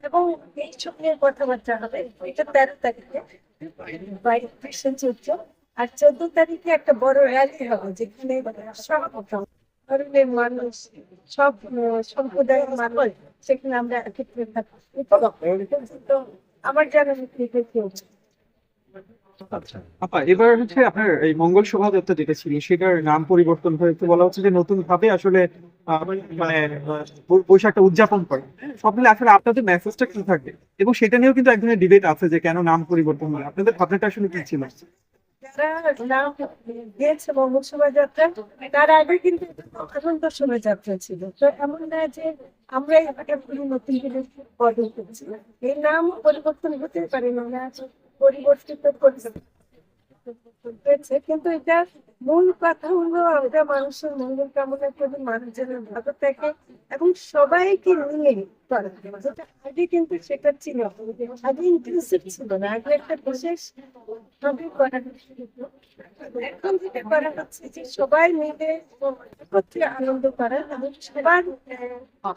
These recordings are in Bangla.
এবং এইসব নিয়ে কথাবার্তা হবে। এটা 13 তারিখে বাইরে চলছে। আর 14 তারিখে একটা বড় র্যালি হবে, যেখানে সব ধরনের মানুষ, সব সম্প্রদায়ের মানুষ সেখানে আমরা একত্রে থাকবো। তো আমার জানা চলছে। আচ্ছা আপা, এবার হচ্ছে আপনার এই মঙ্গল শোভাযাত্রা যেটা ছিল সেটার নাম পরিবর্তন হয়েছে, বলা হচ্ছে যে নতুন ভাবে আসলে মানে বৈশাখটা উদযাপন করে। সব মিলে আসলে আপনাদের মেসেজটা কি থাকবে, এবং সেটা নিয়েও কিন্তু এক ধরনের ডিবেট আছে যে কেন নাম পরিবর্তন হয়, আপনাদের ভাবনাটা আসলে কি ছিল? যারা নাম দিয়েছে মঙ্গল শোভাযাত্রা, তার আগে কিন্তু আনন্দ শোভাযাত্রা ছিল। তো এমন না যে আমরা একটা নতুন করে বদল করছি। এই নাম পরিবর্তন হতে পারে না, পরিবর্তিত হয়েছে, কিন্তু এটা মূল কথা হলো আমরা মানুষের মঙ্গল কামনা করি, মানুষ যেন ভালো থাকে এবং সবাইকে নিয়ে করা। যেটা আগে কিন্তু সেটা ছিল, আগে ইনক্লুসিভ ছিল না, আগে একটা বিশেষ ভাবে করা হতো। এখন যেটা করা হচ্ছে যে সবাই মিলে একত্রে আনন্দ করা এবং সবার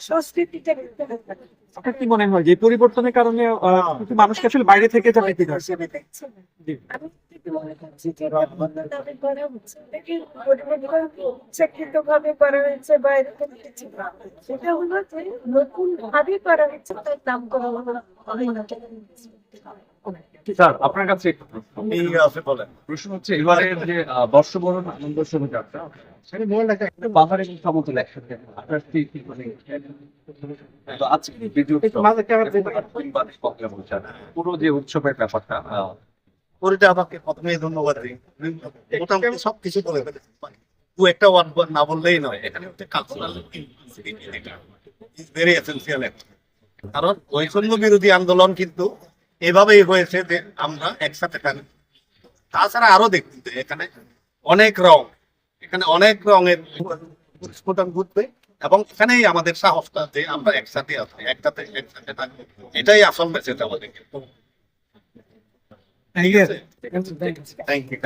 সংস্কৃতিটা কিন্তু আপনার কি মনে হয় যে এই পরিবর্তনের কারণে কিছু মানুষকে আসলে বাইরে থেকে যাবে কি হিসেবে দেখছে না। জি। আমি যেটা মনে করছি যে এটা বন্ধ দাবি করা হচ্ছে, এটাকে পরিবর্তন ইচ্ছাকৃত ভাবে করা হয়েছে বা এরকম কিছু না। সেটা হলো যে নতুন ভাবে করা হচ্ছে, তার নাম করা হলো স্যার আপনার কাছে একটু প্রশ্ন। প্রশ্ন হচ্ছে এবারের যে বর্ষবরণ আনন্দ শোভাযাত্রা পাহাড়ের সমতল একসাথে আপনার কি মানে তো আজকে ভিডিও পুরো যে উৎসবের ব্যাপারটা পরিটা আমাকে প্রথমেই ধন্যবাদ দিই। মোটামুটি সবকিছু বলে ফেলেছে। দু একটা ওয়ার্ড না বললেই নয়, এখানে হচ্ছে কালচারাল ইজ ভেরি এসেন্সিয়াল। কারণ বৈষম্য বিরোধী আন্দোলন কিন্তু এভাবেই হয়েছে যে আমরা একসাথে থাকি। তাছাড়া আরো দেখছি যে এখানে অনেক রং, এখানে অনেক রঙের স্ফুটন ঘটবে এবং এখানেই আমাদের সাহসটা যে আমরা একসাথে আছি, একসাথে থাকবো। এটাই আসল মেসেজ আমাদের। ঠিক আছে। Thank you.